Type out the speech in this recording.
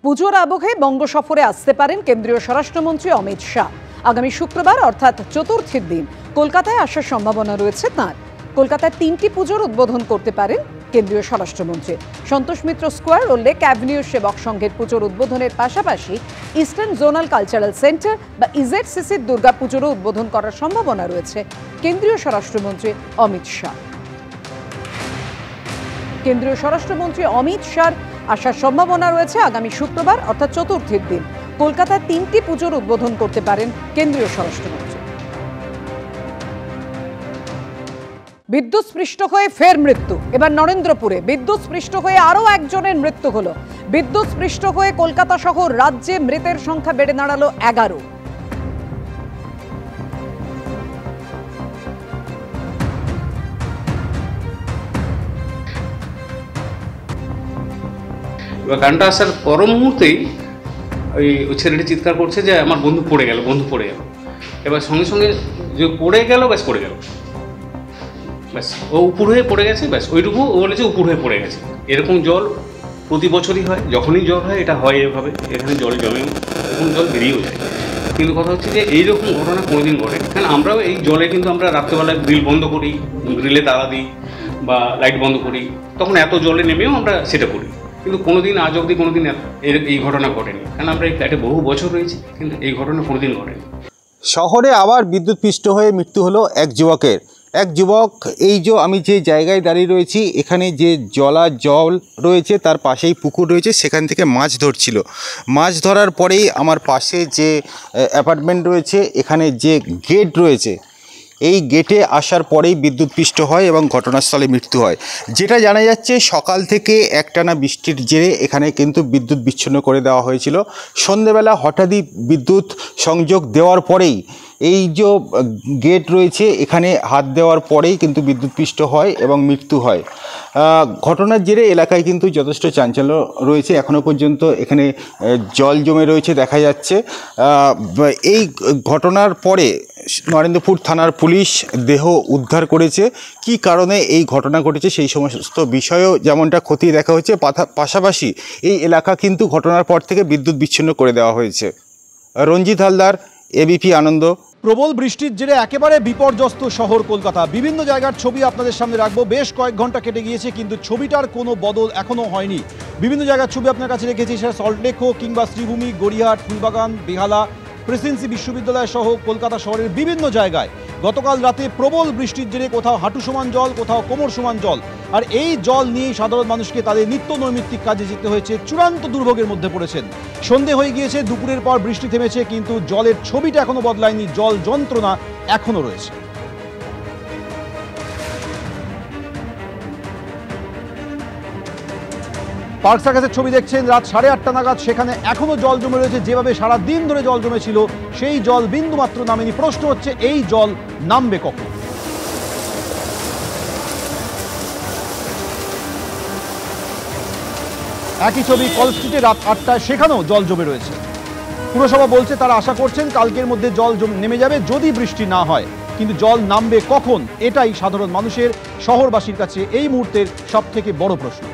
পুজোর আবহে বঙ্গ সফরে আসতে পারেন কেন্দ্রীয় স্বরাষ্ট্রমন্ত্রী অমিত শাহ। আগামী শুক্রবার অর্থাৎ চতুর্থীর দিন কলকাতায় আসার সম্ভাবনা রয়েছে তাঁর। কলকাতায় 3টি পুজোর উদ্বোধন করতে পারেন কেন্দ্রীয় স্বরাষ্ট্রমন্ত্রী। সন্তোষ মিত্র স্কোয়ার ও লেক অ্যাভিনিউ সেবক সংঘের পুজোর উদ্বোধনের পাশাপাশি ইস্টার্ন জোনাল কালচারাল সেন্টার বা ইজেডসিসির দুর্গাপুজোরও উদ্বোধন করার সম্ভাবনা রয়েছে কেন্দ্রীয় স্বরাষ্ট্রমন্ত্রী অমিত শাহ। কেন্দ্রীয় স্বরাষ্ট্রমন্ত্রী অমিত শাহর আসার সম্ভাবনা রয়েছে আগামী শুক্রবার অর্থাৎ চতুর্থীর দিন। কলকাতায় 3টি পুজোর উদ্বোধন করতে পারেন কেন্দ্রীয় স্বরাষ্ট্রমন্ত্রী। বিদ্যুৎস্পৃষ্ট হয়ে ফের মৃত্যু। এবার নরেন্দ্রপুরে বিদ্যুৎস্পৃষ্ট হয়ে আরও একজনের মৃত্যু হলো। বিদ্যুৎস্পৃষ্ট হয়ে কলকাতা সহ রাজ্যে মৃতের সংখ্যা বেড়ে দাঁড়ালো 11। এবার গানটা আসার পর মুহূর্তেই ওই ছেলেটি চিৎকার করছে যে আমার বন্ধু পড়ে গেল, বন্ধু পড়ে গেল। এবার সঙ্গে সঙ্গে যে পড়ে গেল, ব্যাস পড়ে গেল, ব্যাস ও উপর হয়ে পড়ে গেছে, ব্যাস ওইটুকু ও বলেছে উপর হয়ে পড়ে গেছে। এরকম জল প্রতি বছরই হয়, যখনই জল হয় এটা হয় এভাবে, এখানে জল জমে এরকম জল বেরিয়েও যায়। কিন্তু কথা হচ্ছে যে এইরকম ঘটনা কোনোদিন ঘটে, কারণ আমরাও এই জলে কিন্তু আমরা রাত্রেবেলায় গ্রিল বন্ধ করি, গ্রিলে তালা দিই বা লাইট বন্ধ করি, তখন এত জলে নেমেও আমরা সেটা করি। কিন্তু কোনোদিন আজ অবধি কোনোদিন এই ঘটনা ঘটেনি, কারণ আমরা এই ফ্ল্যাটে বহু বছর রয়েছি, কিন্তু এই ঘটনা কোনোদিন ঘটেনি। শহরে আবার বিদ্যুৎস্পৃষ্ট হয়ে মৃত্যু হলো এক যুবকের। এক যুবক, এই যে আমি যে জায়গায় দাঁড়িয়ে রয়েছি এখানে যে জল রয়েছে তার পাশেই পুকুর রয়েছে, সেখান থেকে মাছ ধরছিল। মাছ ধরার পরেই আমার পাশে যে অ্যাপার্টমেন্ট রয়েছে এখানে যে গেট রয়েছে, এই গেটে আসার পরেই বিদ্যুৎস্পৃষ্ট হয় এবং ঘটনাস্থলে মৃত্যু হয়। যেটা জানা যাচ্ছে সকাল থেকে একটানা বৃষ্টির জেরে এখানে কিন্তু বিদ্যুৎ বিচ্ছিন্ন করে দেওয়া হয়েছিল। সন্ধেবেলা হঠাৎই বিদ্যুৎ সংযোগ দেওয়ার পরেই এই যে গেট রয়েছে এখানে হাত দেওয়ার পরেই কিন্তু বিদ্যুৎস্পৃষ্ট হয় এবং মৃত্যু হয়। ঘটনার জেরে এলাকায় কিন্তু যথেষ্ট চাঞ্চল্য রয়েছে। এখনও পর্যন্ত এখানে জল জমে রয়েছে দেখা যাচ্ছে। এই ঘটনার পরে নরেন্দ্রপুর থানার পুলিশ দেহ উদ্ধার করেছে। কি কারণে এই ঘটনা ঘটেছে সেই সমস্ত বিষয়েও যেমনটা খতিয়ে দেখা হচ্ছে, পাশাপাশি এই এলাকা কিন্তু ঘটনার পর থেকে বিদ্যুৎ বিচ্ছিন্ন করে দেওয়া হয়েছে। রঞ্জিত হালদার, এবিপি আনন্দ। প্রবল বৃষ্টির জেরে একেবারে বিপর্যস্ত শহর কলকাতা। বিভিন্ন জায়গার ছবি আপনাদের সামনে রাখবো। বেশ কয়েক ঘন্টা কেটে গিয়েছে কিন্তু ছবিটার কোনো বদল এখনও হয়নি। বিভিন্ন জায়গার ছবি আপনার কাছে রেখেছি, সেটা সল্টলেক হোক কিংবা শ্রীভূমি, গড়িয়াহাট, ফুলবাগান, বেহালা, প্রেসিডেন্সি বিশ্ববিদ্যালয় সহ কলকাতা শহরের বিভিন্ন জায়গায় গতকাল রাতে প্রবল বৃষ্টির জেরে কোথাও হাঁটু সমান জল, কোথাও কোমর সমান জল। আর এই জল নিয়েই সাধারণ মানুষকে তাদের নিত্য নৈমিত্তিক কাজে যেতে হয়েছে। চূড়ান্ত দুর্ভোগের মধ্যে পড়েছেন। সন্ধে হয়ে গিয়েছে, দুপুরের পর বৃষ্টি থেমেছে, কিন্তু জলের ছবিটা এখনো বদলায়নি। জল যন্ত্রণা এখনো রয়েছে। পার্ক সার্কাসের ছবি দেখছেন, রাত 8:30 নাগাদ সেখানে এখনো জল জমে রয়েছে। যেভাবে সারা দিন ধরে জল জমেছিল সেই জল বিন্দুমাত্র নামেনি। প্রশ্ন হচ্ছে এই জল নামবে কখন? একই ছবি কল স্ট্রিটে রাত 8টায়, সেখানেও জল জমে রয়েছে। পুরসভা বলছে তারা আশা করছেন কালকের মধ্যে জল নেমে যাবে যদি বৃষ্টি না হয়, কিন্তু জল নামবে কখন এটাই সাধারণ মানুষের, শহরবাসীর কাছে এই মুহূর্তের সবথেকে বড় প্রশ্ন।